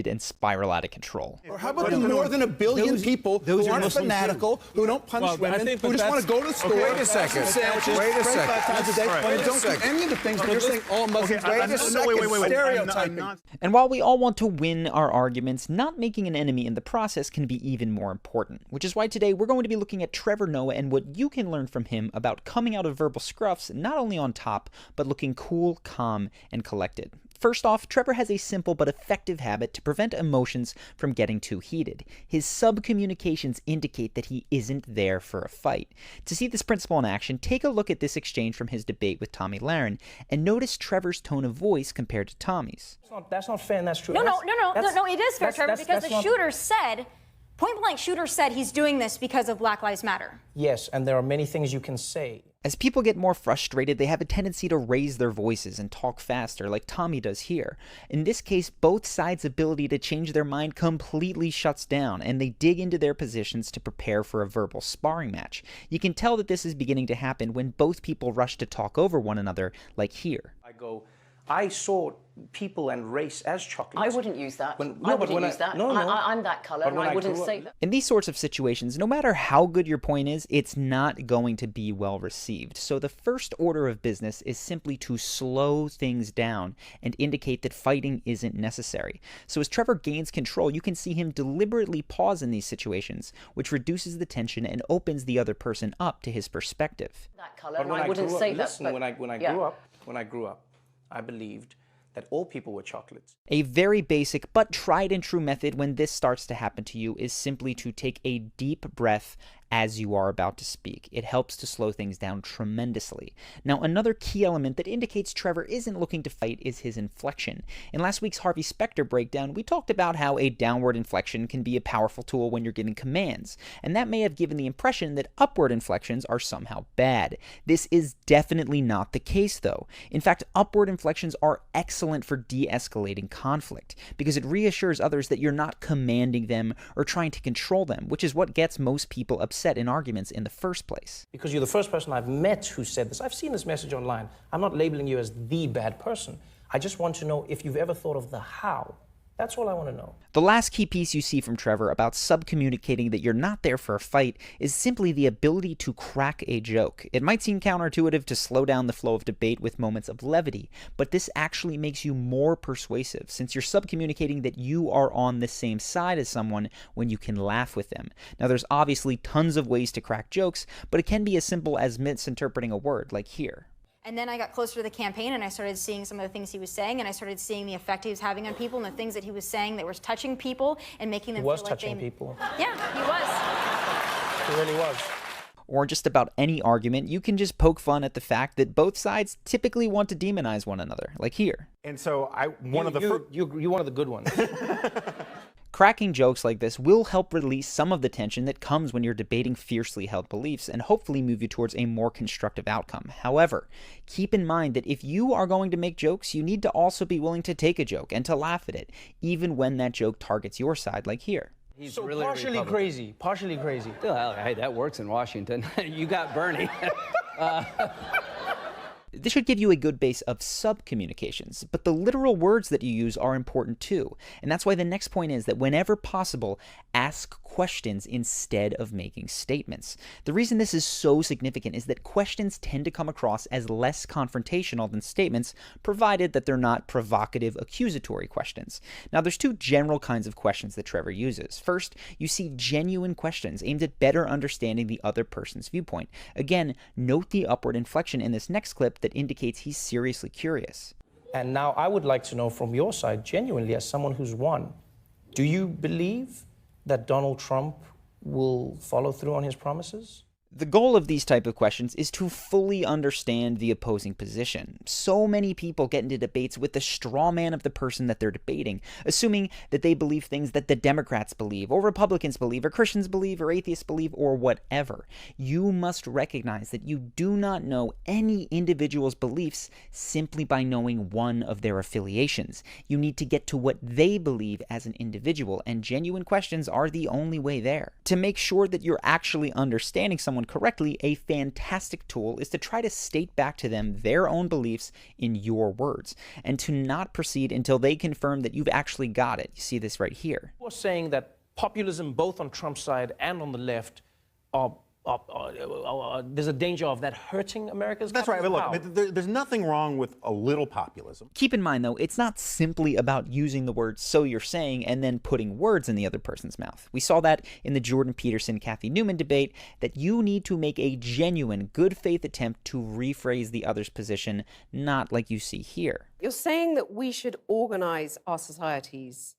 and spiral out of control. Or how about the more than 1 billion people who aren't fanatical, who don't punish women, who just want to go to the store, wait a second. Sandwiches, Wait a pray 5 second. times a day, and don't do any of the things that you're saying all Muslims do. Stereotyping. And while we all want to win our arguments, not making an enemy in the process can be even more important, which is why today we're going to be looking at Trevor Noah and what you can learn from him about coming out of verbal scruffs not only on top, but looking cool, calm, and collected. First off, Trevor has a simple but effective habit to prevent emotions from getting too heated. His sub-communications indicate that he isn't there for a fight. To see this principle in action, take a look at this exchange from his debate with Tommy Lahren, and notice Trevor's tone of voice compared to Tommy's. That's not fair, and that's true. No, it is fair, Trevor, because the shooter said, point-blank shooter said he's doing this because of Black Lives Matter. Yes, and there are many things you can say. As people get more frustrated, they have a tendency to raise their voices and talk faster, like Tommy does here. In this case, both sides' ability to change their mind completely shuts down, and they dig into their positions to prepare for a verbal sparring match. You can tell that this is beginning to happen when both people rush to talk over one another, like here. I saw people and race as chocolates. I wouldn't use that. I'm that colour, and I wouldn't say that. In these sorts of situations, no matter how good your point is, it's not going to be well received. So the first order of business is simply to slow things down and indicate that fighting isn't necessary. So as Trevor gains control, you can see him deliberately pause in these situations, which reduces the tension and opens the other person up to his perspective. That colour, and I wouldn't say that. Listen, when I grew up, I believed that all people were chocolates. A very basic but tried and true method when this starts to happen to you is simply to take a deep breath as you are about to speak. It helps to slow things down tremendously. Now, another key element that indicates Trevor isn't looking to fight is his inflection. In last week's Harvey Specter breakdown, we talked about how a downward inflection can be a powerful tool when you're giving commands, and that may have given the impression that upward inflections are somehow bad. This is definitely not the case, though. In fact, upward inflections are excellent for de-escalating conflict, because it reassures others that you're not commanding them or trying to control them, which is what gets most people upset in arguments in the first place. Because you're the first person I've met who said this. I've seen this message online. I'm not labeling you as the bad person. I just want to know if you've ever thought of the how. That's all I want to know. The last key piece you see from Trevor about sub-communicating that you're not there for a fight is simply the ability to crack a joke. It might seem counterintuitive to slow down the flow of debate with moments of levity, but this actually makes you more persuasive since you're sub-communicating that you are on the same side as someone when you can laugh with them. Now, there's obviously tons of ways to crack jokes, but it can be as simple as misinterpreting a word, like here. And then I got closer to the campaign and I started seeing some of the things he was saying, and I started seeing the effect he was having on people and the things that he was saying that was touching people and making them feel like He was touching people. Yeah, he was. He really was. Or just about any argument, you can just poke fun at the fact that both sides typically want to demonize one another, like here. And so you're one of the good ones. Cracking jokes like this will help release some of the tension that comes when you're debating fiercely held beliefs and hopefully move you towards a more constructive outcome. However, keep in mind that if you are going to make jokes, you need to also be willing to take a joke and to laugh at it, even when that joke targets your side, like here. He's so really partially crazy. Well, hey, that works in Washington. You got Bernie. This should give you a good base of sub-communications, but the literal words that you use are important too. And that's why the next point is that whenever possible, ask questions instead of making statements. The reason this is so significant is that questions tend to come across as less confrontational than statements, provided that they're not provocative, accusatory questions. Now, there's two general kinds of questions that Trevor uses. First, you see genuine questions aimed at better understanding the other person's viewpoint. Again, note the upward inflection in this next clip that indicates he's seriously curious. And now I would like to know from your side, genuinely, as someone who's won, do you believe that Donald Trump will follow through on his promises? The goal of these type of questions is to fully understand the opposing position. So many people get into debates with the straw man of the person that they're debating, assuming that they believe things that the Democrats believe, or Republicans believe, or Christians believe, or atheists believe, or whatever. You must recognize that you do not know any individual's beliefs simply by knowing one of their affiliations. You need to get to what they believe as an individual, and genuine questions are the only way there. To make sure that you're actually understanding someone someone correctly, a fantastic tool is to try to state back to them their own beliefs in your words, and to not proceed until they confirm that you've actually got it. You see this right here. You're saying that populism, both on Trump's side and on the left, there's a danger of that hurting America's That's right. I mean, look, power. there's nothing wrong with a little populism. Keep in mind, though, it's not simply about using the words "so you're saying" and then putting words in the other person's mouth. We saw that in the Jordan Peterson-Kathy Newman debate, that you need to make a genuine, good faith attempt to rephrase the other's position, not like you see here. You're saying that we should organize our societies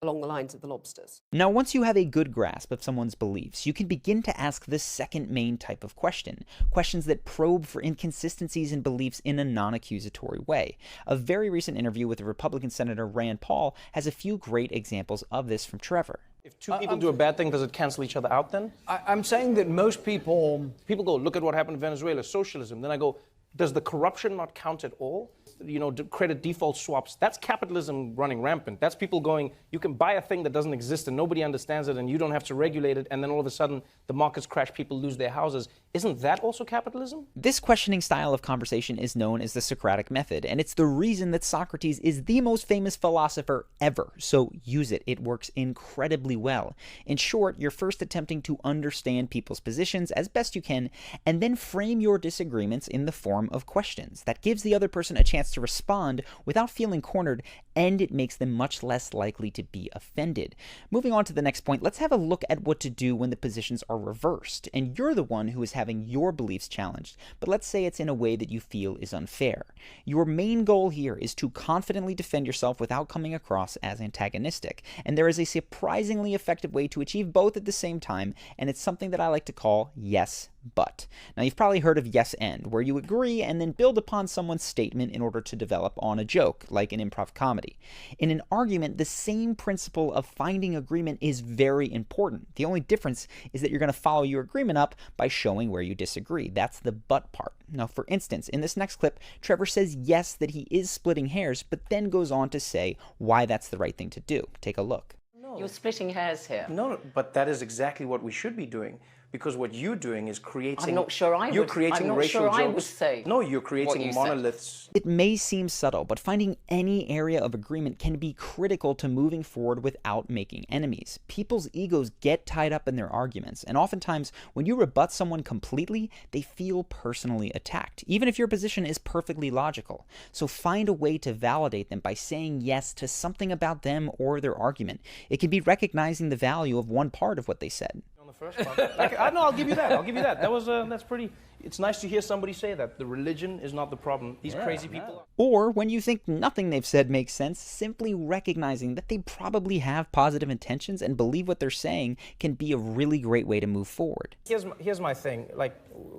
along the lines of the lobsters. Now, once you have a good grasp of someone's beliefs, you can begin to ask the second main type of question, questions that probe for inconsistencies in beliefs in a non-accusatory way. A very recent interview with the Republican Senator Rand Paul has a few great examples of this from Trevor. If two people do a bad thing, does it cancel each other out then? I'm saying that most people go, look at what happened in Venezuela, socialism. Then I go, does the corruption not count at all? You know, credit default swaps, that's capitalism running rampant. That's people going, you can buy a thing that doesn't exist and nobody understands it and you don't have to regulate it, and then all of a sudden the markets crash, people lose their houses. Isn't that also capitalism? This questioning style of conversation is known as the Socratic method, and it's the reason that Socrates is the most famous philosopher ever. So use it. It works incredibly well. In short, you're first attempting to understand people's positions as best you can, and then frame your disagreements in the form of questions. That gives the other person a chance to respond without feeling cornered, and it makes them much less likely to be offended. Moving on to the next point, let's have a look at what to do when the positions are reversed, and you're the one who is having your beliefs challenged, but let's say it's in a way that you feel is unfair. Your main goal here is to confidently defend yourself without coming across as antagonistic, and there is a surprisingly effective way to achieve both at the same time, and it's something that I like to call yes, but. Now, you've probably heard of yes and, where you agree and then build upon someone's statement in order to develop on a joke, like in improv comedy. In an argument, the same principle of finding agreement is very important. The only difference is that you're going to follow your agreement up by showing where you disagree. That's the but part. Now, for instance, in this next clip, Trevor says yes that he is splitting hairs, but then goes on to say why that's the right thing to do. Take a look. No. You're splitting hairs here. No, but that is exactly what we should be doing. Because what you're doing is creating... I'm not sure I You're would, creating I'm not racial sure jokes. I would say no, you're creating monoliths. It may seem subtle, but finding any area of agreement can be critical to moving forward without making enemies. People's egos get tied up in their arguments, and oftentimes when you rebut someone completely, they feel personally attacked, even if your position is perfectly logical. So find a way to validate them by saying yes to something about them or their argument. It can be recognizing the value of one part of what they said. The first part. I'll give you that. I'll give you that. That's pretty. It's nice to hear somebody say that. The religion is not the problem. These crazy people. Or when you think nothing they've said makes sense, simply recognizing that they probably have positive intentions and believe what they're saying can be a really great way to move forward. Here's my thing. Like,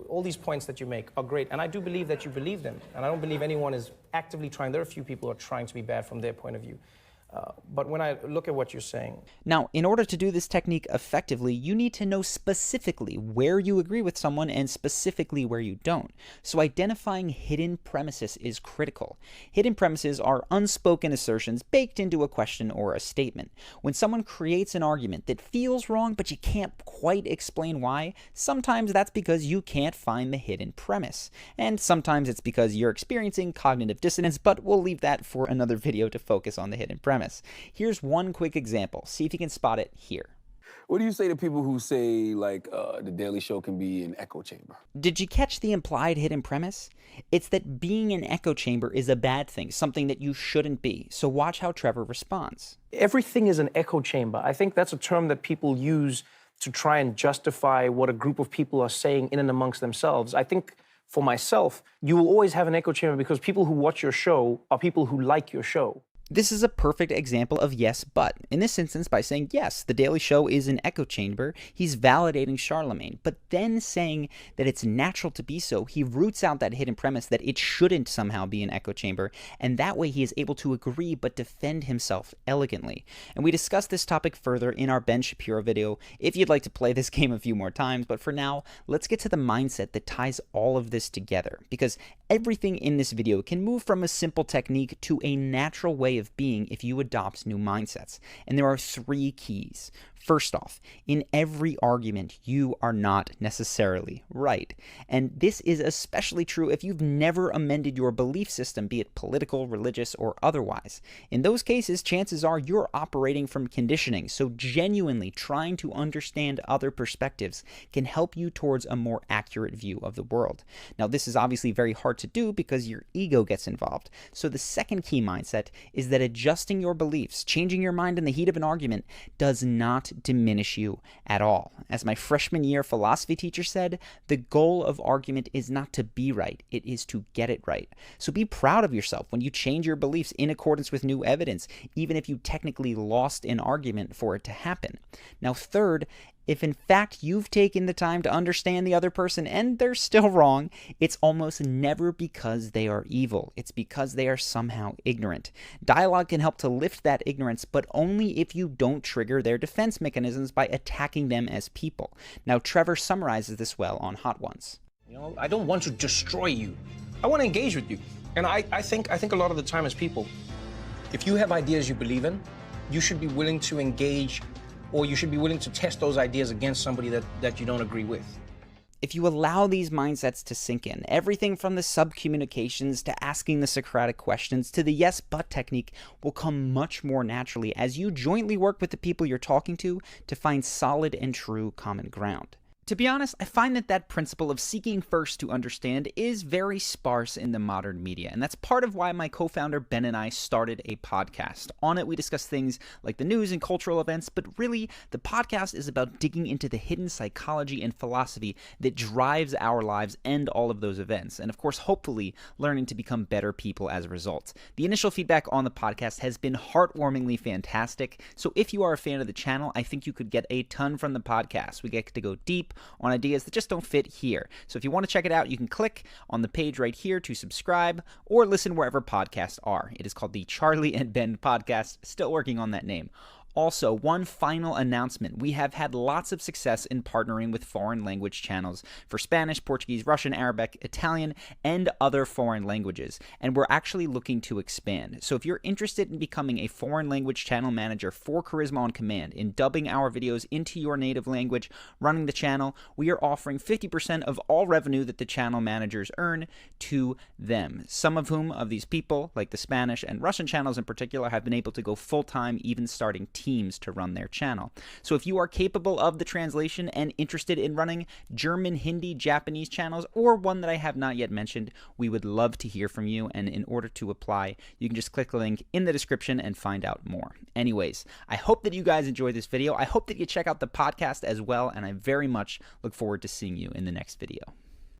all these points that you make are great, and I do believe that you believe them. And I don't believe anyone is actively trying. There are a few people who are trying to be bad from their point of view. But when I look at what you're saying... Now, in order to do this technique effectively, you need to know specifically where you agree with someone and specifically where you don't. So identifying hidden premises is critical. Hidden premises are unspoken assertions baked into a question or a statement. When someone creates an argument that feels wrong, but you can't quite explain why, sometimes that's because you can't find the hidden premise. And sometimes it's because you're experiencing cognitive dissonance, but we'll leave that for another video to focus on the hidden premise. Here's one quick example. See if you can spot it here. What do you say to people who say, like, the Daily Show can be an echo chamber? Did you catch the implied hidden premise? It's that being an echo chamber is a bad thing, something that you shouldn't be. So watch how Trevor responds. Everything is an echo chamber. I think that's a term that people use to try and justify what a group of people are saying in and amongst themselves. I think for myself, you will always have an echo chamber because people who watch your show are people who like your show. This is a perfect example of yes, but. In this instance, by saying, yes, The Daily Show is an echo chamber, he's validating Charlemagne, but then saying that it's natural to be so, he roots out that hidden premise that it shouldn't somehow be an echo chamber, and that way he is able to agree but defend himself elegantly. And we discussed this topic further in our Ben Shapiro video if you'd like to play this game a few more times, but for now, let's get to the mindset that ties all of this together, because everything in this video can move from a simple technique to a natural way of being if you adopt new mindsets. And there are 3 keys. First off, in every argument, you are not necessarily right. And this is especially true if you've never amended your belief system, be it political, religious, or otherwise. In those cases, chances are you're operating from conditioning, so genuinely trying to understand other perspectives can help you towards a more accurate view of the world. Now, this is obviously very hard to do because your ego gets involved. So the second key mindset is that adjusting your beliefs, changing your mind in the heat of an argument, does not diminish you at all. As my freshman year philosophy teacher said, the goal of argument is not to be right, it is to get it right. So be proud of yourself when you change your beliefs in accordance with new evidence, even if you technically lost an argument for it to happen. Now, third, if in fact you've taken the time to understand the other person and they're still wrong, it's almost never because they are evil. It's because they are somehow ignorant. Dialogue can help to lift that ignorance, but only if you don't trigger their defense mechanisms by attacking them as people. Now, Trevor summarizes this well on Hot Ones. I don't want to destroy you. I want to engage with you. And I think a lot of the time as people, if you have ideas you believe in, you should be willing to engage, or you should be willing to test those ideas against somebody that you don't agree with. If you allow these mindsets to sink in, everything from the sub-communications to asking the Socratic questions to the yes but technique will come much more naturally as you jointly work with the people you're talking to find solid and true common ground. To be honest, I find that principle of seeking first to understand is very sparse in the modern media, and that's part of why my co-founder Ben and I started a podcast. On it, we discuss things like the news and cultural events, but really, the podcast is about digging into the hidden psychology and philosophy that drives our lives and all of those events, and of course, hopefully, learning to become better people as a result. The initial feedback on the podcast has been heartwarmingly fantastic, so if you are a fan of the channel, I think you could get a ton from the podcast. We get to go deep on ideas that just don't fit here. So if you want to check it out, you can click on the page right here to subscribe or listen wherever podcasts are. It is called the Charlie and Ben Podcast. Still working on that name. Also, one final announcement. We have had lots of success in partnering with foreign language channels for Spanish, Portuguese, Russian, Arabic, Italian, and other foreign languages, and we're actually looking to expand. So if you're interested in becoming a foreign language channel manager for Charisma on Command, in dubbing our videos into your native language, running the channel, we are offering 50% of all revenue that the channel managers earn to them. Some of whom of these people, like the Spanish and Russian channels in particular, have been able to go full-time, even starting teams to run their channel. So if you are capable of the translation and interested in running German, Hindi, Japanese channels, or one that I have not yet mentioned, we would love to hear from you. And in order to apply, you can just click the link in the description and find out more. Anyways, I hope that you guys enjoyed this video. I hope that you check out the podcast as well, and I very much look forward to seeing you in the next video.